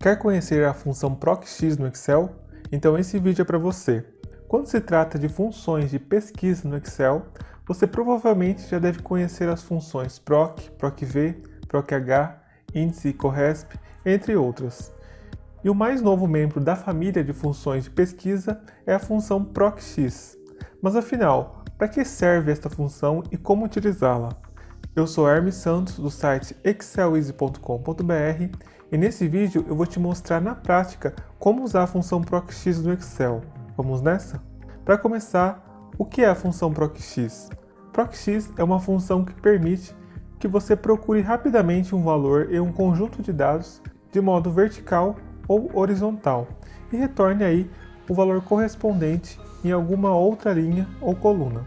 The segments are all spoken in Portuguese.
Quer conhecer a função PROC-X no Excel? Então esse vídeo é para você. Quando se trata de funções de pesquisa no Excel, você provavelmente já deve conhecer as funções PROC, PROC-V, PROC-H, índice e CORRESP, entre outras. E o mais novo membro da família de funções de pesquisa é a função PROC-X. Mas afinal, para que serve esta função e como utilizá-la? Eu sou Hermes Santos, do site exceleasy.com.br, e nesse vídeo eu vou te mostrar na prática como usar a função PROC-X no Excel. Vamos nessa? Para começar, o que é a função PROC-X? PROC-X é uma função que permite que você procure rapidamente um valor em um conjunto de dados de modo vertical ou horizontal e retorne aí o valor correspondente em alguma outra linha ou coluna.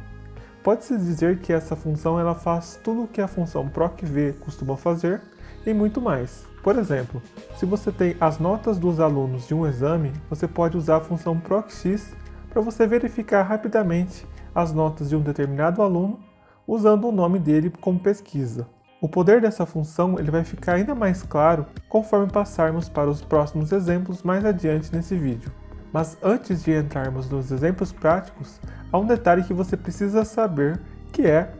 Pode-se dizer que essa função ela faz tudo o que a função PROC-V costuma fazer e muito mais. Por exemplo, se você tem as notas dos alunos de um exame, você pode usar a função PROC-X para você verificar rapidamente as notas de um determinado aluno usando o nome dele como pesquisa. O poder dessa função ele vai ficar ainda mais claro conforme passarmos para os próximos exemplos mais adiante nesse vídeo. Mas antes de entrarmos nos exemplos práticos, há um detalhe que você precisa saber, que é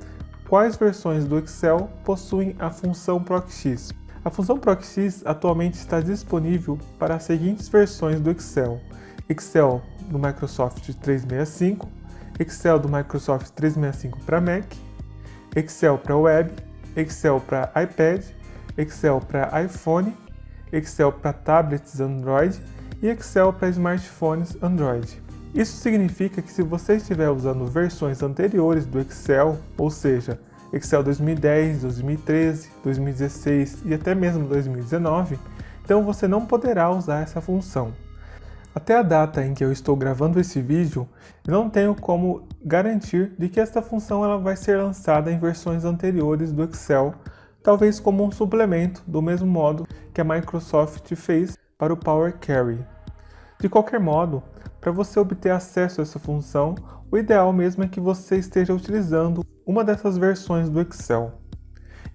quais versões do Excel possuem a função PROC-X. A função PROC-X atualmente está disponível para as seguintes versões do Excel: Excel do Microsoft 365, Excel do Microsoft 365 para Mac, Excel para Web, Excel para iPad, Excel para iPhone, Excel para tablets Android e Excel para smartphones Android. Isso significa que se você estiver usando versões anteriores do Excel, ou seja, Excel 2010, 2013, 2016 e até mesmo 2019, então você não poderá usar essa função. Até a data em que eu estou gravando esse vídeo, eu não tenho como garantir de que esta função ela vai ser lançada em versões anteriores do Excel, talvez como um suplemento, do mesmo modo que a Microsoft fez para o Power Query. De qualquer modo, para você obter acesso a essa função, o ideal mesmo é que você esteja utilizando uma dessas versões do Excel.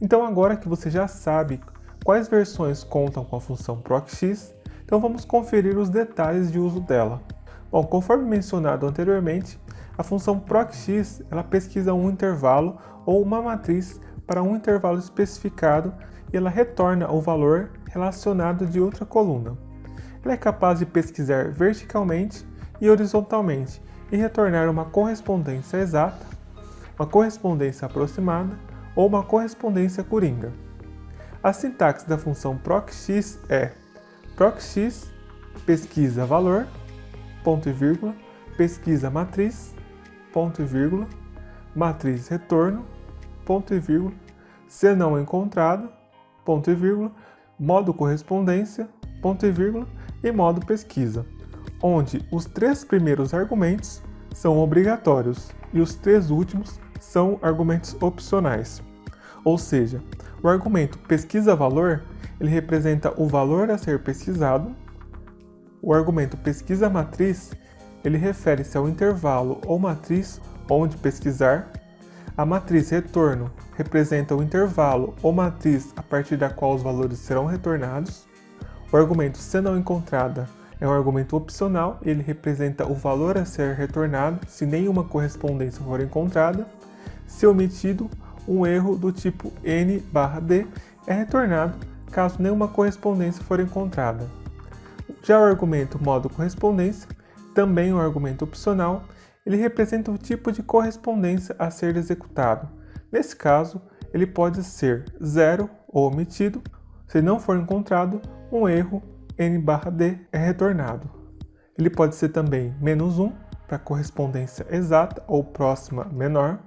Então agora que você já sabe quais versões contam com a função PROC-X, então vamos conferir os detalhes de uso dela. Bom, conforme mencionado anteriormente, a função PROC-X ela pesquisa um intervalo ou uma matriz para um intervalo especificado e ela retorna o valor relacionado de outra coluna. Ela é capaz de pesquisar verticalmente e horizontalmente e retornar uma correspondência exata, uma correspondência aproximada ou uma correspondência coringa. A sintaxe da função PROC-X é PROC-X pesquisa valor, ponto e vírgula, pesquisa matriz, ponto e vírgula, matriz retorno, ponto e vírgula, se não encontrado, ponto e vírgula, modo correspondência, ponto e vírgula, e modo pesquisa, onde os 3 primeiros argumentos são obrigatórios e os 3 últimos são argumentos opcionais. Ou seja, o argumento pesquisa valor ele representa o valor a ser pesquisado, o argumento pesquisa matriz ele refere-se ao intervalo ou matriz onde pesquisar, a matriz retorno representa o intervalo ou matriz a partir da qual os valores serão retornados. O argumento se não encontrada é um argumento opcional, ele representa o valor a ser retornado se nenhuma correspondência for encontrada. Se omitido, um erro do tipo n/d é retornado caso nenhuma correspondência for encontrada. Já o argumento modo correspondência, também um argumento opcional, ele representa o tipo de correspondência a ser executado. Nesse caso, ele pode ser 0 ou omitido. Se não for encontrado, um erro n/d é retornado. Ele pode ser também -1 para correspondência exata ou próxima menor.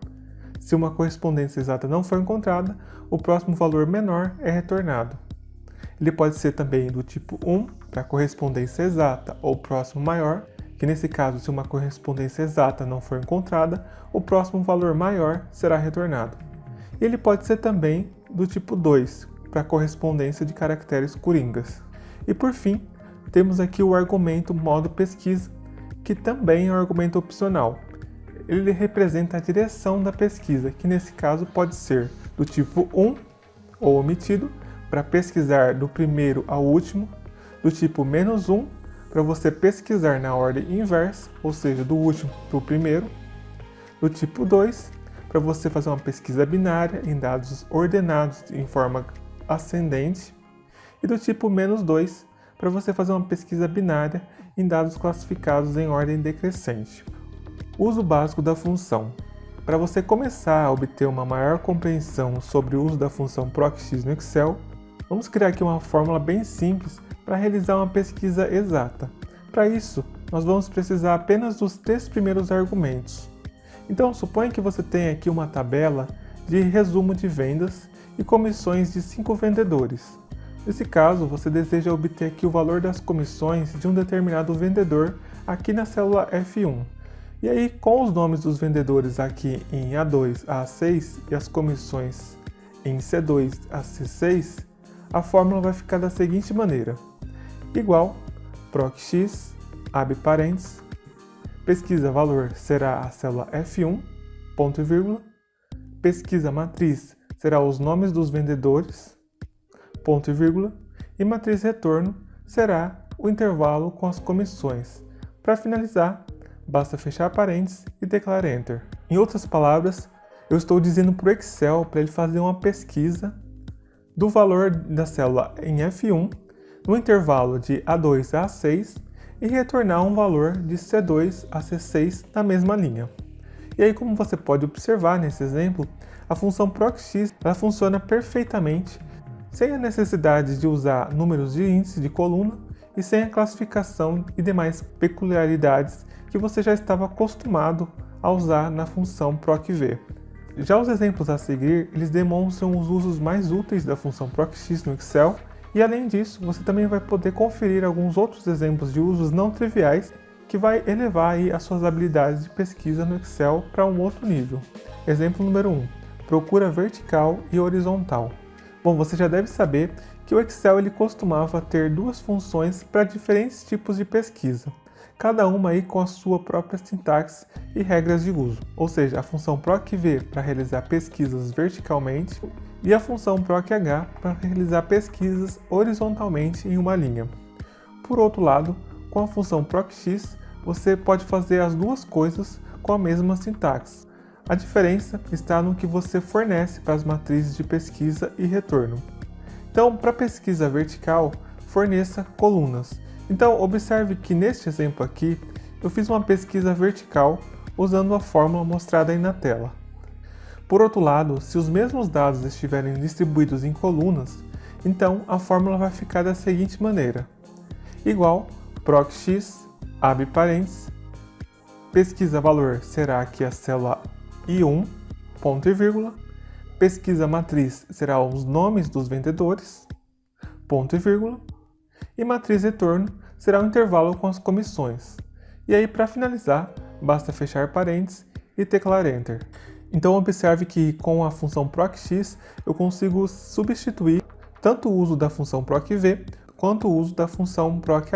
Se uma correspondência exata não for encontrada, o próximo valor menor é retornado. Ele pode ser também do tipo 1 para correspondência exata ou próximo maior, que nesse caso, se uma correspondência exata não for encontrada, o próximo valor maior será retornado. E ele pode ser também do tipo 2 para correspondência de caracteres coringas. E por fim, temos aqui o argumento modo pesquisa, que também é um argumento opcional. Ele representa a direção da pesquisa, que nesse caso pode ser do tipo 1 ou omitido, para pesquisar do primeiro ao último, do tipo -1, para você pesquisar na ordem inversa, ou seja, do último para o primeiro. Do tipo 2, para você fazer uma pesquisa binária em dados ordenados em forma ascendente. E do tipo -2, para você fazer uma pesquisa binária em dados classificados em ordem decrescente. Uso básico da função. Para você começar a obter uma maior compreensão sobre o uso da função procx no Excel, vamos criar aqui uma fórmula bem simples para realizar uma pesquisa exata. Para isso, nós vamos precisar apenas dos 3 primeiros argumentos. Então, suponha que você tenha aqui uma tabela de resumo de vendas e comissões de 5 vendedores. Nesse caso, você deseja obter aqui o valor das comissões de um determinado vendedor aqui na célula F1. E aí, com os nomes dos vendedores aqui em A2 a A6 e as comissões em C2 a C6, a fórmula vai ficar da seguinte maneira: igual procx, abre parênteses, pesquisa valor será a célula F1, ponto e vírgula, pesquisa matriz será os nomes dos vendedores, ponto e vírgula, e matriz retorno será o intervalo com as comissões. Para finalizar, basta fechar parênteses e declarar Enter. Em outras palavras, eu estou dizendo para o Excel para ele fazer uma pesquisa do valor da célula em F1 no intervalo de A2 a A6 e retornar um valor de C2 a C6 na mesma linha. E aí, como você pode observar nesse exemplo, a função procx ela funciona perfeitamente sem a necessidade de usar números de índice de coluna e sem a classificação e demais peculiaridades que você já estava acostumado a usar na função procv. Já os exemplos a seguir, eles demonstram os usos mais úteis da função procx no Excel e, além disso, você também vai poder conferir alguns outros exemplos de usos não triviais que vai elevar aí as suas habilidades de pesquisa no Excel para um outro nível. Exemplo número 1. Procura vertical e horizontal. Bom, você já deve saber que o Excel ele costumava ter 2 funções para diferentes tipos de pesquisa, cada uma aí com a sua própria sintaxe e regras de uso, ou seja, a função procv para realizar pesquisas verticalmente e a função proch para realizar pesquisas horizontalmente em uma linha. Por outro lado, com a função procx, você pode fazer as duas coisas com a mesma sintaxe. A diferença está no que você fornece para as matrizes de pesquisa e retorno. Então, para pesquisa vertical, forneça colunas. Então, observe que neste exemplo aqui, eu fiz uma pesquisa vertical usando a fórmula mostrada aí na tela. Por outro lado, se os mesmos dados estiverem distribuídos em colunas, então a fórmula vai ficar da seguinte maneira: igual procx, abre parênteses, pesquisa valor será aqui a célula I1, ponto e vírgula, pesquisa matriz será os nomes dos vendedores, ponto e vírgula, e matriz retorno será o intervalo com as comissões. E aí, para finalizar, basta fechar parênteses e teclar Enter. Então observe que com a função procx eu consigo substituir tanto o uso da função procv quanto o uso da função proch.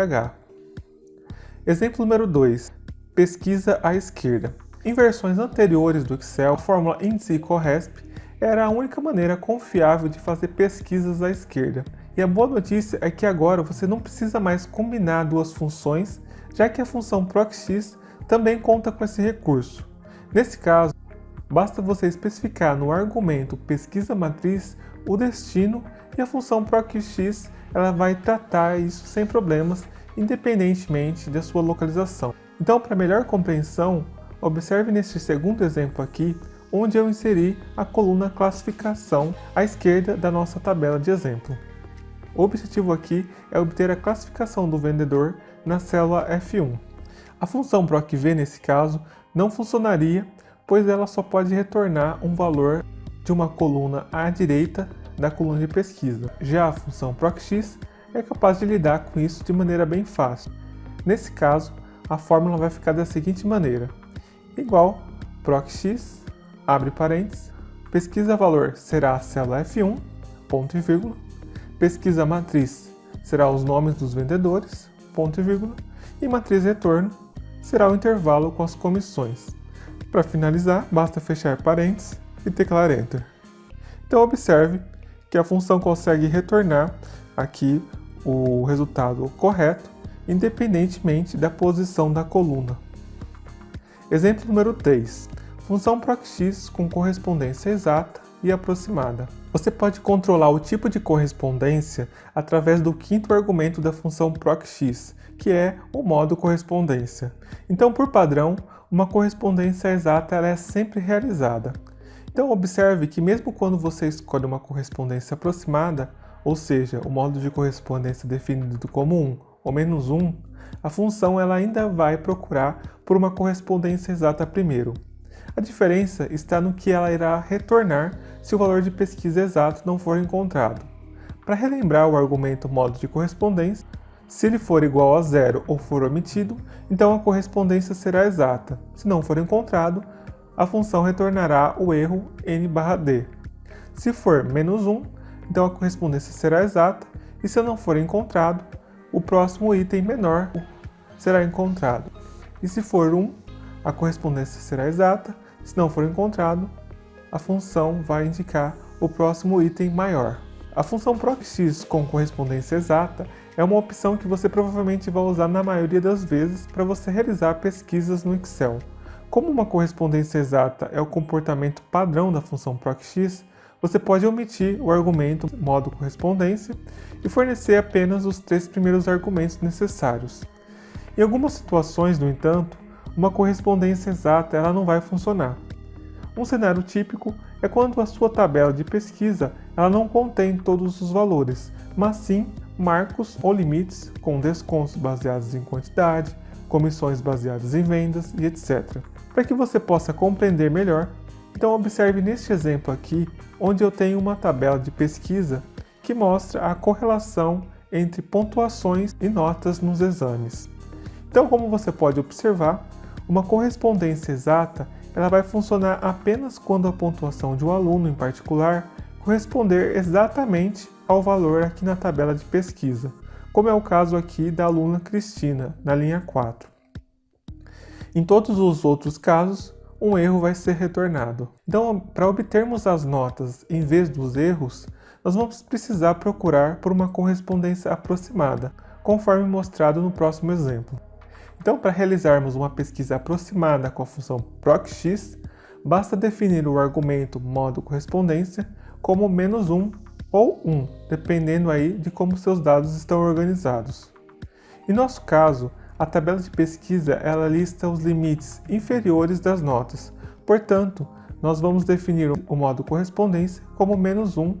Exemplo número 2. Pesquisa à esquerda. Em versões anteriores do Excel, a fórmula índice e corresp era a única maneira confiável de fazer pesquisas à esquerda. E a boa notícia é que agora você não precisa mais combinar duas funções, já que a função procx também conta com esse recurso. Nesse caso, basta você especificar no argumento pesquisa matriz o destino e a função procx ela vai tratar isso sem problemas, independentemente da sua localização. Então, para melhor compreensão, observe neste segundo exemplo aqui, onde eu inseri a coluna classificação à esquerda da nossa tabela de exemplo. O objetivo aqui é obter a classificação do vendedor na célula F1. A função procv nesse caso não funcionaria, pois ela só pode retornar um valor de uma coluna à direita da coluna de pesquisa. Já a função procx é capaz de lidar com isso de maneira bem fácil. Nesse caso, a fórmula vai ficar da seguinte maneira: igual procx, abre parênteses, pesquisa valor será a célula F1, ponto e vírgula, pesquisa matriz será os nomes dos vendedores, ponto e vírgula, e matriz retorno será o intervalo com as comissões. Para finalizar, basta fechar parênteses e teclar Enter. Então observe que a função consegue retornar aqui o resultado correto, independentemente da posição da coluna. Exemplo número 3. Função PROC-X com correspondência exata e aproximada. Você pode controlar o tipo de correspondência através do quinto argumento da função PROC-X, que é o modo correspondência. Então, por padrão, uma correspondência exata ela é sempre realizada. Então, observe que mesmo quando você escolhe uma correspondência aproximada, ou seja, o modo de correspondência definido como 1 ou menos 1, a função ela ainda vai procurar por uma correspondência exata primeiro. A diferença está no que ela irá retornar se o valor de pesquisa exato não for encontrado. Para relembrar o argumento modo de correspondência, se ele for igual a 0 ou for omitido, então a correspondência será exata. Se não for encontrado, a função retornará o erro n/d. Se for menos 1, então a correspondência será exata, e se não for encontrado, o próximo item menor será encontrado. E se for 1, a correspondência será exata, se não for encontrado, a função vai indicar o próximo item maior. A função PROC-X com correspondência exata é uma opção que você provavelmente vai usar na maioria das vezes para você realizar pesquisas no Excel. Como uma correspondência exata é o comportamento padrão da função PROC-X, você pode omitir o argumento modo correspondência e fornecer apenas os 3 primeiros argumentos necessários. Em algumas situações, no entanto, uma correspondência exata ela não vai funcionar. Um cenário típico é quando a sua tabela de pesquisa ela não contém todos os valores, mas sim marcos ou limites com descontos baseados em quantidade, comissões baseadas em vendas e etc. Para que você possa compreender melhor, então observe neste exemplo aqui, onde eu tenho uma tabela de pesquisa que mostra a correlação entre pontuações e notas nos exames. Então, como você pode observar, uma correspondência exata ela vai funcionar apenas quando a pontuação de um aluno em particular corresponder exatamente ao valor aqui na tabela de pesquisa, como é o caso aqui da aluna Cristina, na linha 4. Em todos os outros casos, um erro vai ser retornado. Então, para obtermos as notas em vez dos erros, nós vamos precisar procurar por uma correspondência aproximada, conforme mostrado no próximo exemplo. Então, para realizarmos uma pesquisa aproximada com a função PROC-X, basta definir o argumento modo correspondência como menos 1 ou 1, dependendo aí de como seus dados estão organizados. Em nosso caso, a tabela de pesquisa ela lista os limites inferiores das notas, portanto, nós vamos definir o modo correspondência como menos 1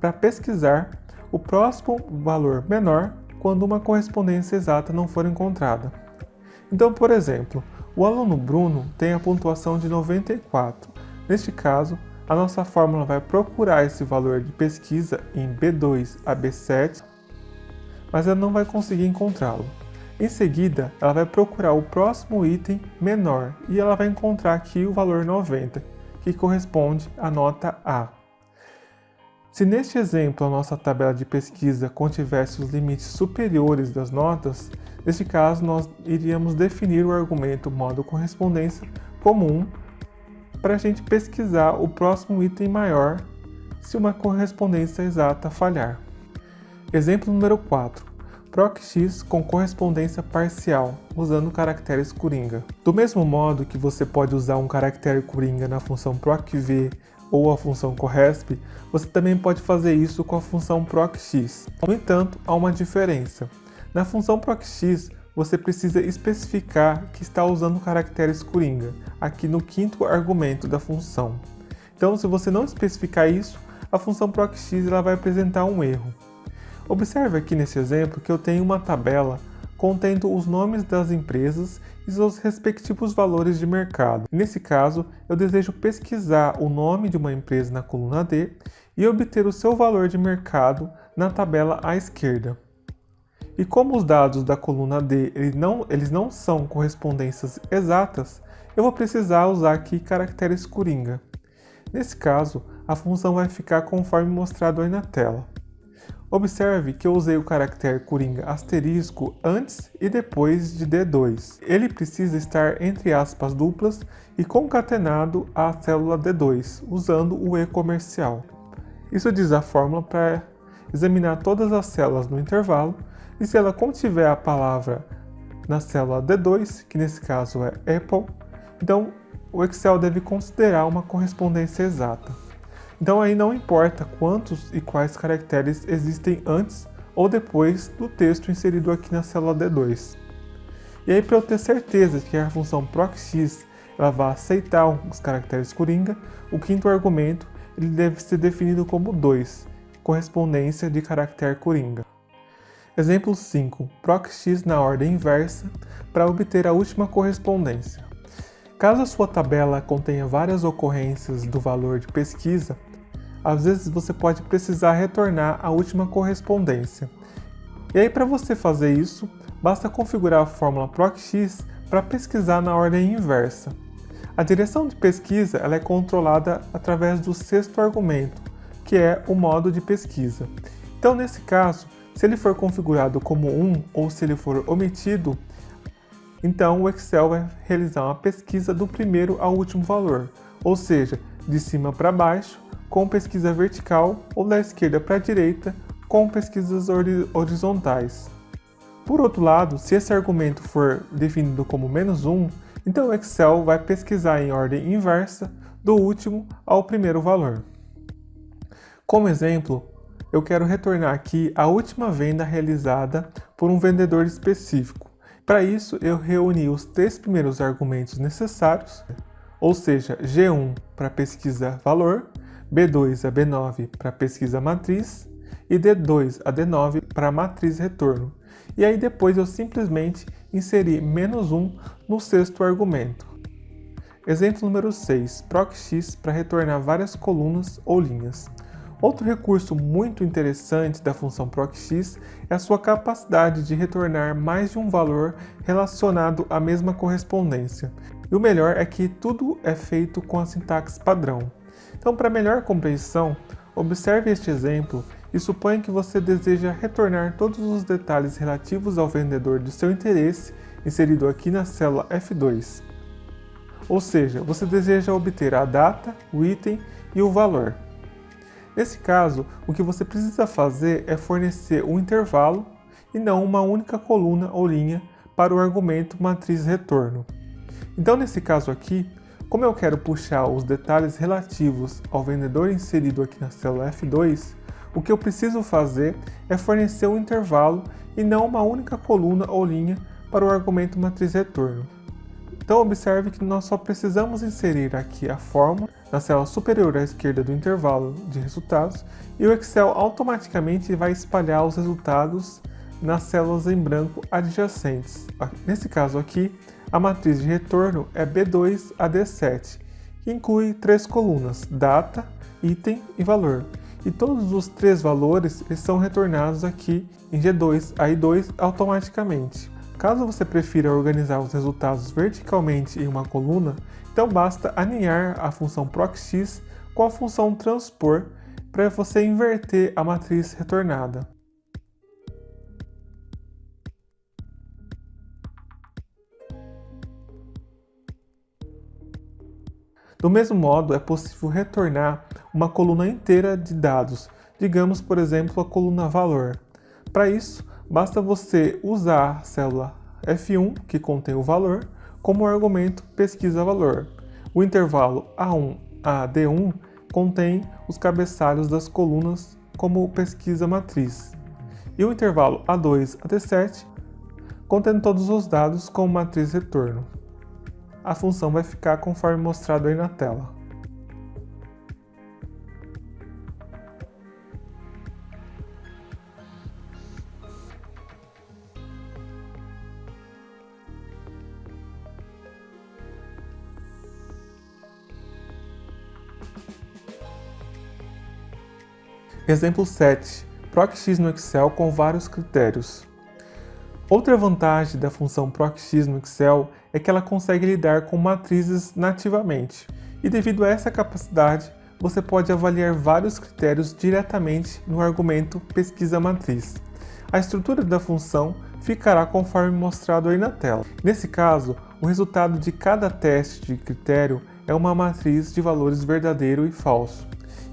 para pesquisar o próximo valor menor quando uma correspondência exata não for encontrada. Então, por exemplo, o aluno Bruno tem a pontuação de 94. Neste caso, a nossa fórmula vai procurar esse valor de pesquisa em B2 a B7, mas ela não vai conseguir encontrá-lo. Em seguida, ela vai procurar o próximo item menor e ela vai encontrar aqui o valor 90, que corresponde à nota A. Se neste exemplo a nossa tabela de pesquisa contivesse os limites superiores das notas, neste caso nós iríamos definir o argumento modo correspondência como 1 para a gente pesquisar o próximo item maior se uma correspondência exata falhar. Exemplo número 4. PROC-X com correspondência parcial, usando caracteres coringa. Do mesmo modo que você pode usar um caractere coringa na função PROC-V ou a função corresp, você também pode fazer isso com a função PROC-X. No entanto, há uma diferença. Na função PROC-X, você precisa especificar que está usando caracteres coringa, aqui no quinto argumento da função. Então, se você não especificar isso, a função PROC-X ela vai apresentar um erro. Observe aqui nesse exemplo que eu tenho uma tabela contendo os nomes das empresas e seus respectivos valores de mercado. Nesse caso, eu desejo pesquisar o nome de uma empresa na coluna D e obter o seu valor de mercado na tabela à esquerda. E como os dados da coluna D eles não são correspondências exatas, eu vou precisar usar aqui caracteres coringa. Nesse caso, a função vai ficar conforme mostrado aí na tela. Observe que eu usei o caractere coringa asterisco antes e depois de D2. Ele precisa estar entre aspas duplas e concatenado à célula D2, usando o E comercial. Isso diz a fórmula para examinar todas as células no intervalo e se ela contiver a palavra na célula D2, que nesse caso é Apple, então o Excel deve considerar uma correspondência exata. Então aí não importa quantos e quais caracteres existem antes ou depois do texto inserido aqui na célula D2. E aí, para eu ter certeza que a função proc(x) ela vai aceitar os caracteres coringa, o quinto argumento ele deve ser definido como 2, correspondência de caractere coringa. Exemplo 5. proc(x) na ordem inversa para obter a última correspondência. Caso a sua tabela contenha várias ocorrências do valor de pesquisa, às vezes você pode precisar retornar a última correspondência. E aí, para você fazer isso, basta configurar a fórmula proc(x) para pesquisar na ordem inversa. A direção de pesquisa ela é controlada através do sexto argumento, que é o modo de pesquisa. Então, nesse caso, se ele for configurado como 1 ou se ele for omitido, então o Excel vai realizar uma pesquisa do primeiro ao último valor, ou seja, de cima para baixo, com pesquisa vertical, ou da esquerda para a direita, com pesquisas horizontais. Por outro lado, se esse argumento for definido como -1, então o Excel vai pesquisar em ordem inversa, do último ao primeiro valor. Como exemplo, eu quero retornar aqui a última venda realizada por um vendedor específico. Para isso, eu reuni os 3 primeiros argumentos necessários, ou seja, G1 para pesquisa valor, B2 a B9 para pesquisa matriz e D2 a D9 para matriz retorno. E aí depois eu simplesmente inseri -1 no sexto argumento. Exemplo número 6, proc(x) para retornar várias colunas ou linhas. Outro recurso muito interessante da função proc(x) é a sua capacidade de retornar mais de um valor relacionado à mesma correspondência. E o melhor é que tudo é feito com a sintaxe padrão. Então, para melhor compreensão, observe este exemplo e suponha que você deseja retornar todos os detalhes relativos ao vendedor de seu interesse inserido aqui na célula F2. Ou seja, você deseja obter a data, o item e o valor. Nesse caso, o que você precisa fazer é fornecer um intervalo e não uma única coluna ou linha para o argumento matriz retorno. Então, nesse caso aqui, como eu quero puxar os detalhes relativos ao vendedor inserido aqui na célula F2, o que eu preciso fazer é fornecer um intervalo e não uma única coluna ou linha para o argumento matriz retorno. Então observe que nós só precisamos inserir aqui a fórmula na célula superior à esquerda do intervalo de resultados e o Excel automaticamente vai espalhar os resultados nas células em branco adjacentes. Nesse caso aqui, a matriz de retorno é B2 a D7, que inclui 3 colunas, data, item e valor. E todos os 3 valores são retornados aqui em G2 a I2 automaticamente. Caso você prefira organizar os resultados verticalmente em uma coluna, então basta alinhar a função proc(x) com a função transpor para você inverter a matriz retornada. Do mesmo modo, é possível retornar uma coluna inteira de dados, digamos, por exemplo, a coluna valor. Para isso, basta você usar a célula F1, que contém o valor, como argumento pesquisa valor. O intervalo A1 a D1 contém os cabeçalhos das colunas como pesquisa matriz. E o intervalo A2 a D7 contém todos os dados como matriz retorno. A função vai ficar conforme mostrado aí na tela. Exemplo 7. proc(x) no Excel com vários critérios. Outra vantagem da função proc(x) no Excel é que ela consegue lidar com matrizes nativamente. E devido a essa capacidade, você pode avaliar vários critérios diretamente no argumento pesquisa matriz. A estrutura da função ficará conforme mostrado aí na tela. Nesse caso, o resultado de cada teste de critério é uma matriz de valores verdadeiro e falso.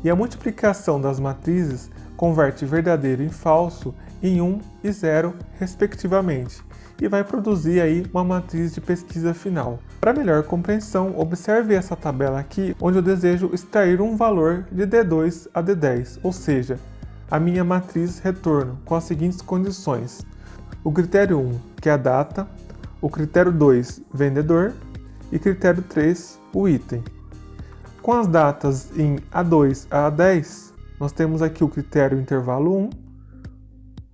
E a multiplicação das matrizes converte verdadeiro em falso em 1 e 0, respectivamente, e vai produzir aí uma matriz de pesquisa final. Para melhor compreensão, observe essa tabela aqui, onde eu desejo extrair um valor de D2 a D10, ou seja, a minha matriz retorno, com as seguintes condições. O critério 1, que é a data, o critério 2, vendedor, e critério 3, o item. Com as datas em A2 a A10, nós temos aqui o critério intervalo 1,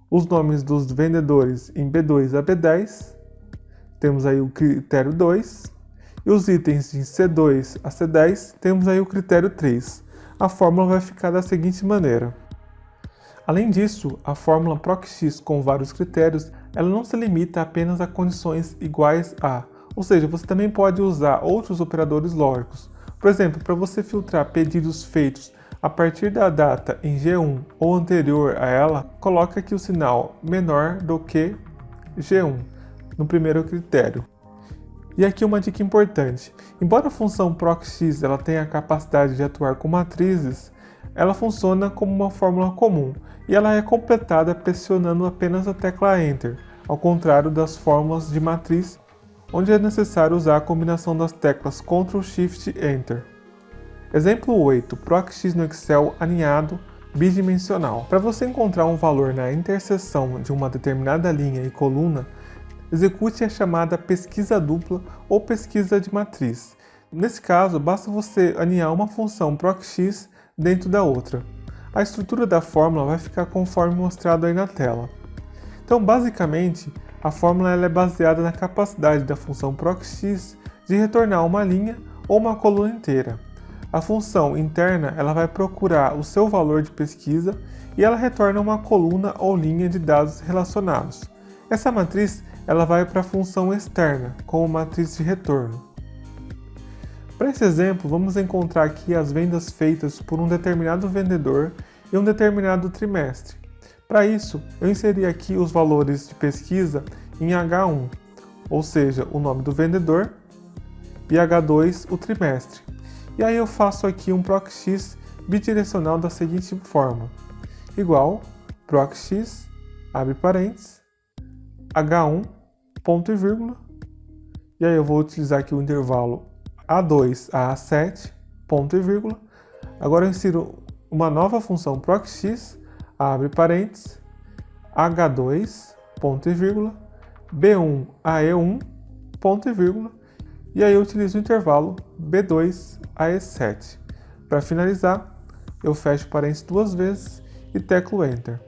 os nomes dos vendedores em B2 a B10, temos aí o critério 2, e os itens de C2 a C10, temos aí o critério 3. A fórmula vai ficar da seguinte maneira. Além disso, a fórmula PROC-X com vários critérios, ela não se limita apenas a condições iguais a, ou seja, você também pode usar outros operadores lógicos. Por exemplo, para você filtrar pedidos feitos a partir da data em G1 ou anterior a ela, coloque aqui o sinal menor do que G1 no primeiro critério. E aqui uma dica importante: embora a função PROC-X ela tenha a capacidade de atuar com matrizes, ela funciona como uma fórmula comum e ela é completada pressionando apenas a tecla Enter, ao contrário das fórmulas de matriz, onde é necessário usar a combinação das teclas Ctrl Shift Enter. Exemplo 8. PROC-X no Excel alinhado bidimensional. Para você encontrar um valor na interseção de uma determinada linha e coluna, execute a chamada pesquisa dupla ou pesquisa de matriz. Nesse caso, basta você alinhar uma função PROC-X dentro da outra. A estrutura da fórmula vai ficar conforme mostrado aí na tela. Então, basicamente, a fórmula ela é baseada na capacidade da função PROC-X de retornar uma linha ou uma coluna inteira. A função interna ela vai procurar o seu valor de pesquisa e ela retorna uma coluna ou linha de dados relacionados. Essa matriz ela vai para a função externa, como matriz de retorno. Para esse exemplo, vamos encontrar aqui as vendas feitas por um determinado vendedor em um determinado trimestre. Para isso, eu inseri aqui os valores de pesquisa em H1, ou seja, o nome do vendedor, e H2, o trimestre. E aí eu faço aqui um PROC-X bidirecional da seguinte forma: igual PROC-X, abre parênteses, H1, ponto e vírgula, e aí eu vou utilizar aqui o intervalo A2 a A7, ponto e vírgula. Agora eu insiro uma nova função PROC-X, abre parênteses, H2, ponto e vírgula, B1 a E1, ponto e vírgula, e aí eu utilizo o intervalo B2 a E7. Para finalizar, eu fecho parênteses duas vezes e teclo Enter.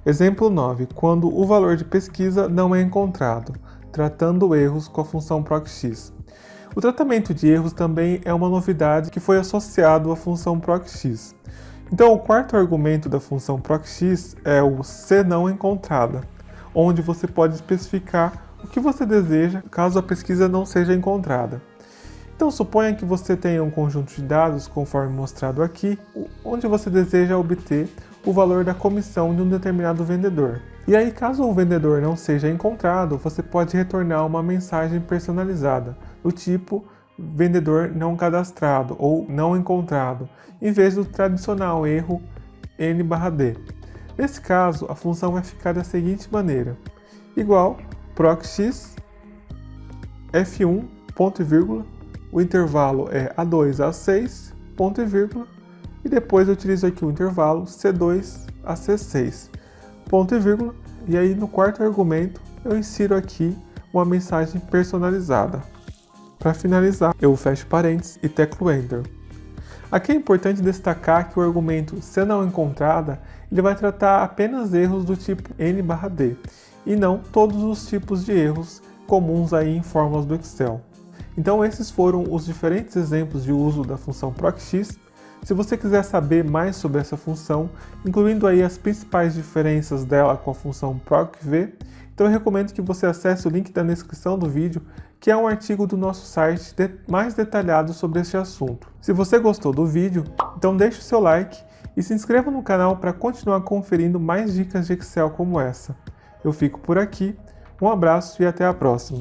Exemplo 9. Quando o valor de pesquisa não é encontrado, tratando erros com a função PROC-X. O tratamento de erros também é uma novidade que foi associado à função PROC-X. Então, o quarto argumento da função PROC-X é o se não encontrada, onde você pode especificar o que você deseja caso a pesquisa não seja encontrada. Então, suponha que você tenha um conjunto de dados, conforme mostrado aqui, onde você deseja obter o valor da comissão de um determinado vendedor. E aí, caso o vendedor não seja encontrado, você pode retornar uma mensagem personalizada, do tipo vendedor não cadastrado ou não encontrado, em vez do tradicional erro N/D. Nesse caso, a função vai ficar da seguinte maneira: igual PROC-X, F1, ponto e vírgula, o intervalo é A2 a A6, ponto e vírgula, e depois eu utilizo aqui o intervalo C2 a C6, ponto e vírgula, e aí no quarto argumento eu insiro aqui uma mensagem personalizada. Para finalizar, eu fecho parênteses e teclo Enter. Aqui é importante destacar que o argumento se não encontrada ele vai tratar apenas erros do tipo N/D e não todos os tipos de erros comuns aí em fórmulas do Excel. Então esses foram os diferentes exemplos de uso da função PROC-X. Se você quiser saber mais sobre essa função, incluindo aí as principais diferenças dela com a função PROC-V, então eu recomendo que você acesse o link da descrição do vídeo, que é um artigo do nosso site mais detalhado sobre este assunto. Se você gostou do vídeo, então deixe o seu like e se inscreva no canal para continuar conferindo mais dicas de Excel como essa. Eu fico por aqui, um abraço e até a próxima!